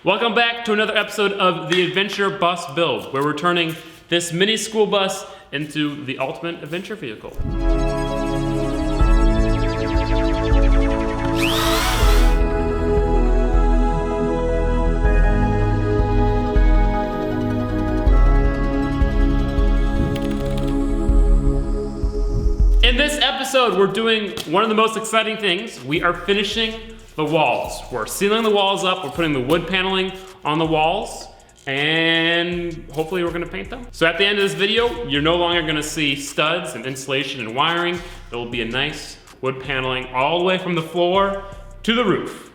Welcome back to another episode of the Adventure Bus Build, where we're turning this mini school bus into the ultimate adventure vehicle. In this episode, we're doing one of the most exciting things. We are finishing the walls. We're sealing the walls up, we're putting the wood paneling on the walls, and hopefully we're gonna paint them. So at the end of this video, you're no longer gonna see studs and insulation and wiring. There will be a nice wood paneling all the way from the floor to the roof.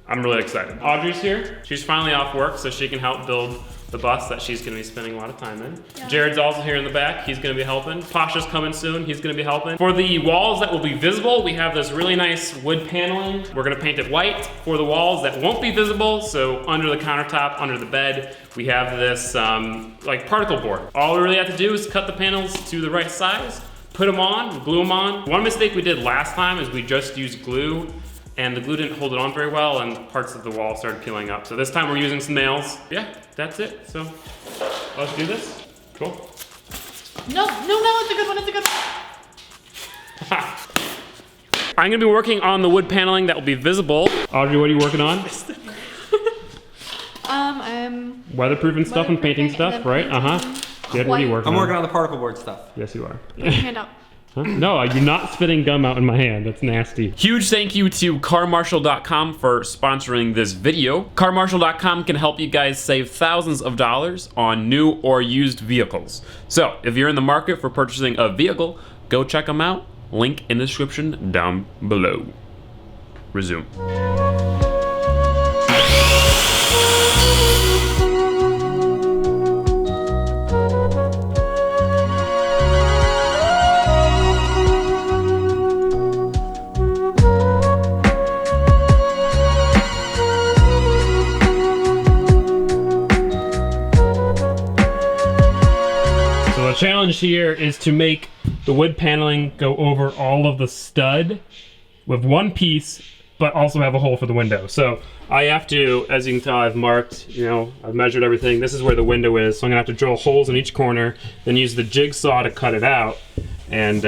I'm really excited. Audrey's here. She's finally off work, so she can help build the bus that she's gonna be spending a lot of time in. Yeah. Jared's also here in the back. He's gonna be helping. Pasha's coming soon. He's gonna be helping. For the walls that will be visible, we have this really nice wood paneling. We're gonna paint it white. For the walls that won't be visible, so under the countertop, under the bed, we have this like particle board. All we really have to do is cut the panels to the right size, put them on, glue them on. One mistake we did last time is we just used glue, and the glue didn't hold it on very well, and parts of the wall started peeling up. So this time we're using some nails. Yeah, that's it. So let's do this. Cool. No, it's a good one, it's a good one. I'm gonna be working on the wood paneling that will be visible. Audrey, what are you working on? I'm weatherproofing stuff and painting stuff, right? Jed, what are you working on? I'm working on the particle board stuff. Yes, you are. Put your hand out. Huh? No, you're not spitting gum out in my hand. That's nasty. Huge thank you to carmarshal.com for sponsoring this video. Carmarshal.com can help you guys save thousands of dollars on new or used vehicles. So if you're in the market for purchasing a vehicle, go check them out. Link in the description down below. Resume. The challenge here is to make the wood paneling go over all of the stud with one piece, but also have a hole for the window. So I have to, as you can tell, I've marked, I've measured everything. This is where the window is, so I'm gonna have to drill holes in each corner, then use the jigsaw to cut it out, and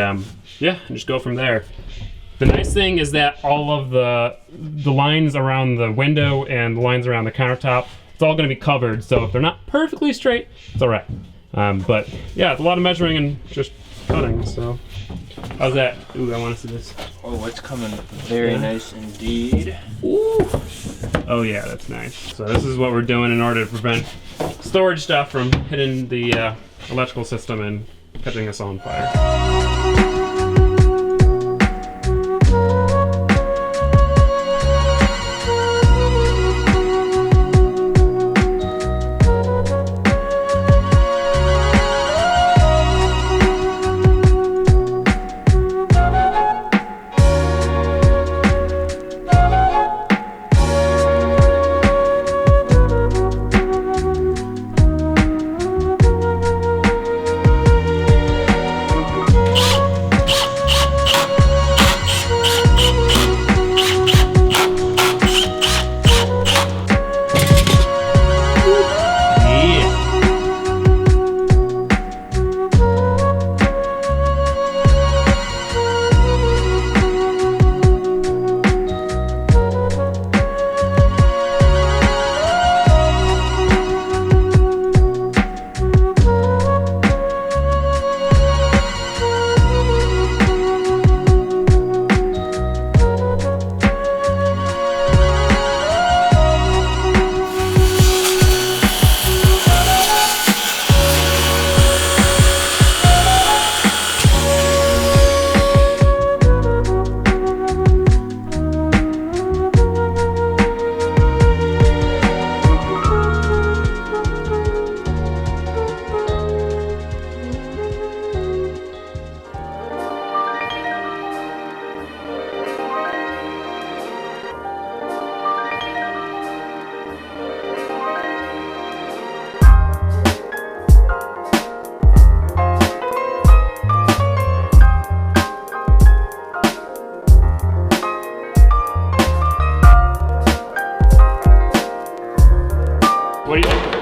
yeah, just go from there. The nice thing is that all of the lines around the window and the lines around the countertop, it's all gonna be covered, so if they're not perfectly straight, it's all right. But yeah, it's a lot of measuring and just cutting, so. How's that? Ooh, I want to see this. Oh, it's coming very nice indeed. Ooh. Oh yeah, that's nice. So this is what we're doing in order to prevent storage stuff from hitting the electrical system and catching us on fire.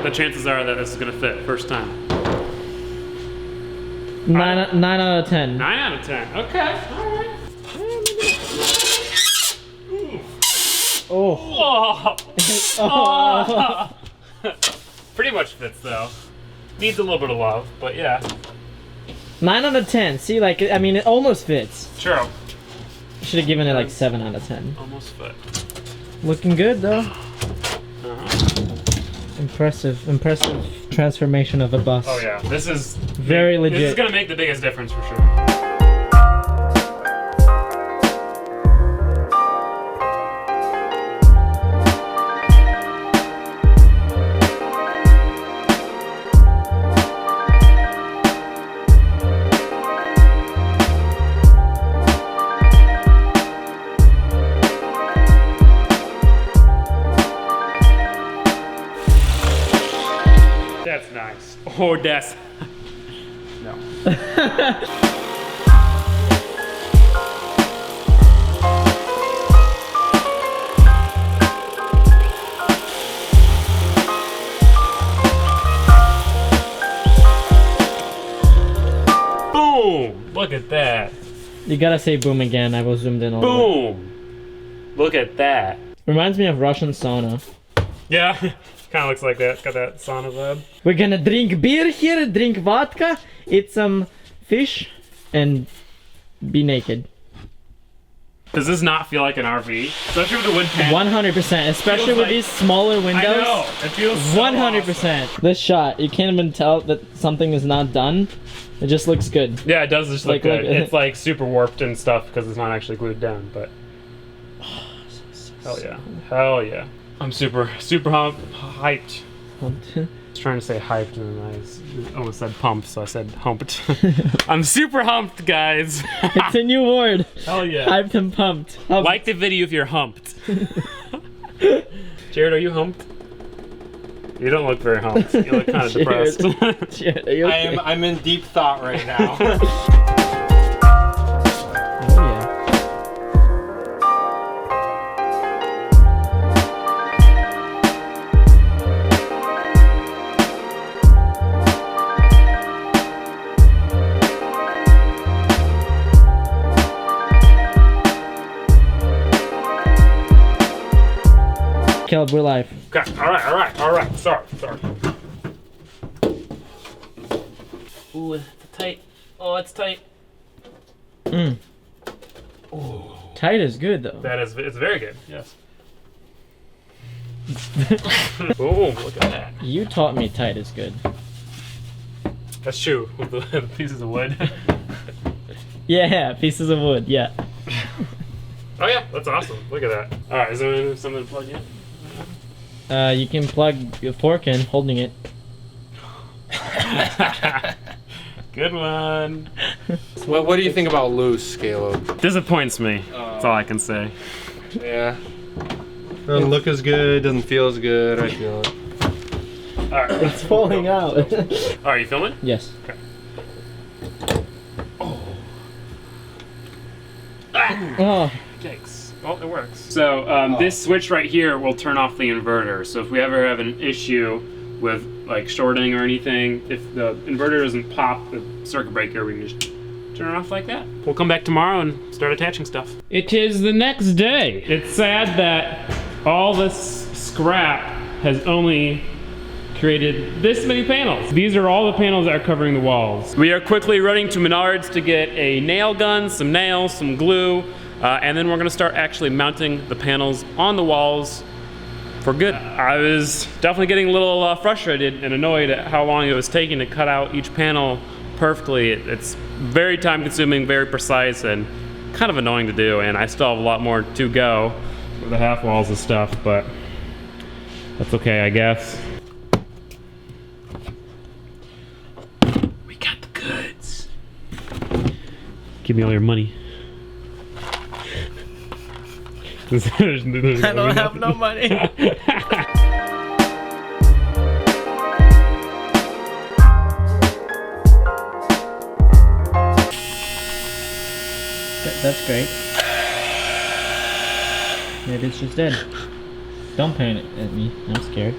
the chances are that this is gonna fit first time? 9 out of 10. 9 out of 10. Okay. All right. Oh. Oh. Pretty much fits though. Needs a little bit of love, but yeah. 9 out of 10. See, like, I mean, it almost fits. True. Should have given it like 7 out of 10. Almost fit. Looking good though. Impressive transformation of a bus. Oh yeah, this is very legit. This is gonna make the biggest difference for sure. That's nice. Oh, that's... No. Boom! Look at that. You gotta say boom again. I was zoomed in all the way. Boom! Look at that. Reminds me of Russian sauna. Yeah, kind of looks like that. Got that sauna vibe. We're gonna drink beer here, drink vodka, eat some fish, and be naked. Does this not feel like an RV? Especially with the wood panel. 100%, especially with like, these smaller windows. I know, it feels so 100%. awesome. This shot, you can't even tell that something is not done. It just looks good. Yeah, it does just look Like- good. like- It's like super warped and stuff because it's not actually glued down, but... Hell yeah. Hell yeah. I'm super hyped. I was trying to say hyped and then I almost said pumped, so I said humped. I'm super humped, guys. It's a new word. Hell yeah. Hyped and pumped. Humped. Like the video if you're humped. Jared, are you humped? You don't look very humped. You look kind of depressed. Jared, are you okay? I'm in deep thought right now. Oh yeah. Caleb, we're live. Okay, alright. Sorry. Ooh, it's tight. Oh, it's tight. Tight is good though. It's very good, yes. Boom, look at that. You taught me tight is good. That's true, with the pieces of wood. Yeah, pieces of wood, yeah. Oh yeah, that's awesome. Look at that. Alright, is there something to plug in? You can plug your fork in, holding it. Good one. What do you think about loose, Caleb? Disappoints me. That's all I can say. Yeah. Doesn't look as good, doesn't feel as good, I feel it. Alright. It's falling out. Are you filming? Yes. Okay. Oh, Yikes. Well, it works. So this switch right here will turn off the inverter. So if we ever have an issue with like shorting or anything, if the inverter doesn't pop the circuit breaker, we can just turn it off like that. We'll come back tomorrow and start attaching stuff. It is the next day. It's sad that all this scrap has only created this many panels. These are all the panels that are covering the walls. We are quickly running to Menards to get a nail gun, some nails, some glue, and then we're gonna start actually mounting the panels on the walls for good. I was definitely getting a little frustrated and annoyed at how long it was taking to cut out each panel perfectly. It's very time consuming, very precise, and kind of annoying to do, and I still have a lot more to go with the half walls and stuff, but that's okay, I guess. We got the goods. Give me all your money. I don't have no money. That's great. Maybe it's just dead. Don't panic at me. I'm scared.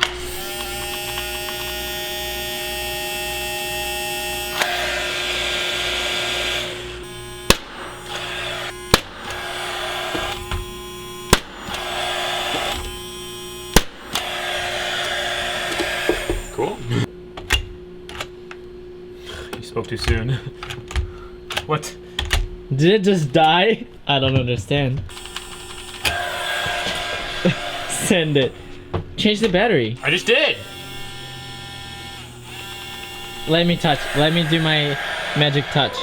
Cool. You spoke too soon. What? Did it just die? I don't understand. Send it. Change the battery. I just did. Let me touch. Let me do my magic touch.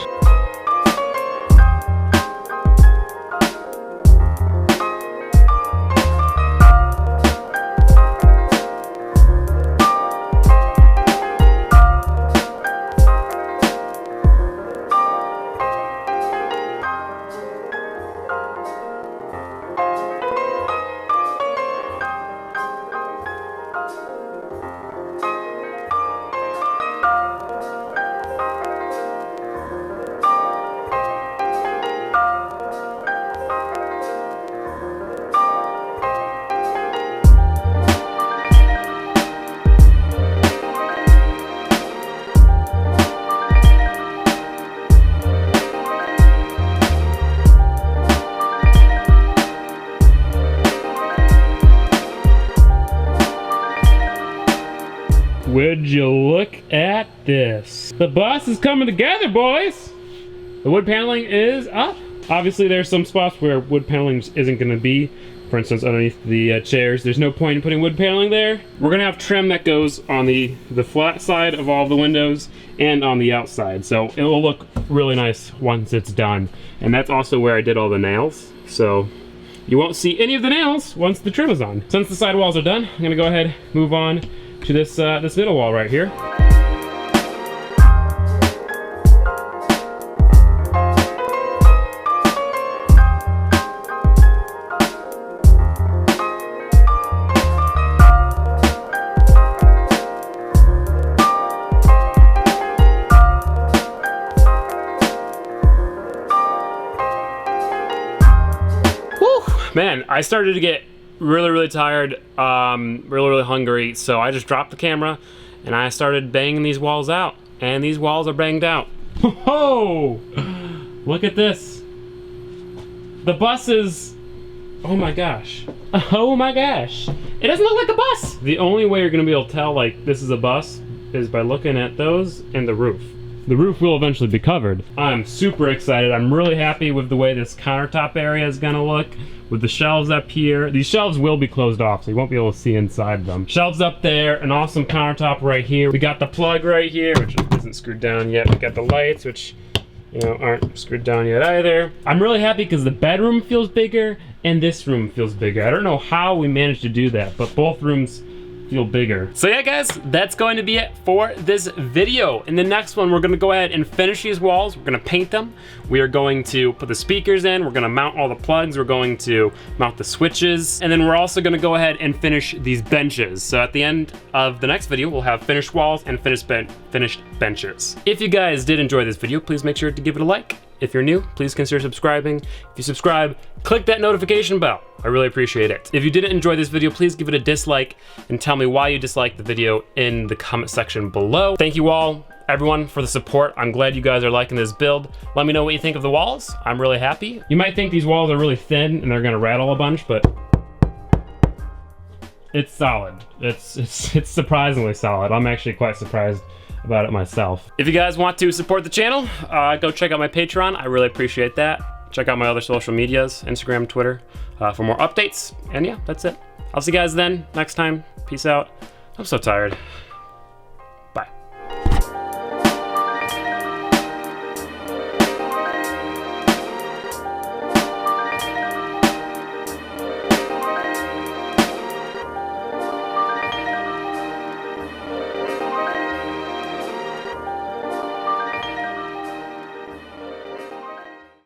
Would you look at this? The bus is coming together, boys! The wood paneling is up. Obviously, there's some spots where wood paneling isn't gonna be. For instance, underneath the chairs, there's no point in putting wood paneling there. We're gonna have trim that goes on the flat side of all the windows and on the outside. So it will look really nice once it's done. And that's also where I did all the nails. So you won't see any of the nails once the trim is on. Since the side walls are done, I'm gonna go ahead, move on to this this middle wall right here. Man, I started to get really tired, really hungry, so I just dropped the camera and I started banging these walls out, and these walls are banged out. Oh, look at this. The bus is, oh my gosh. Oh my gosh. It doesn't look like a bus. The only way you're gonna be able to tell like this is a bus is by looking at those and the roof. The roof will eventually be covered. I'm super excited. I'm really happy with the way this countertop area is gonna look. With the shelves up here. These shelves will be closed off, so you won't be able to see inside them. Shelves up there, an awesome countertop right here. We got the plug right here, which isn't screwed down yet. We got the lights, which, you know, aren't screwed down yet either. I'm really happy because the bedroom feels bigger and this room feels bigger. I don't know how we managed to do that, but both rooms feel bigger. So yeah, guys, that's going to be it for this video. In the next one, we're gonna go ahead and finish these walls. We're gonna paint them. We are going to put the speakers in. We're gonna mount all the plugs. We're going to mount the switches. And then we're also gonna go ahead and finish these benches. So at the end of the next video, we'll have finished walls and finished benches. If you guys did enjoy this video, please make sure to give it a like. If you're new, please consider subscribing. If you subscribe, click that notification bell. I really appreciate it. If you didn't enjoy this video, please give it a dislike and tell me why you disliked the video in the comment section below. Thank you all, everyone, for the support. I'm glad you guys are liking this build. Let me know what you think of the walls. I'm really happy. You might think these walls are really thin and they're gonna rattle a bunch, but it's solid. It's surprisingly solid. I'm actually quite surprised about it myself. If you guys want to support the channel, go check out my Patreon. I really appreciate that. Check out my other social medias, Instagram, Twitter, for more updates. And yeah, that's it. I'll see you guys then next time. Peace out. I'm so tired.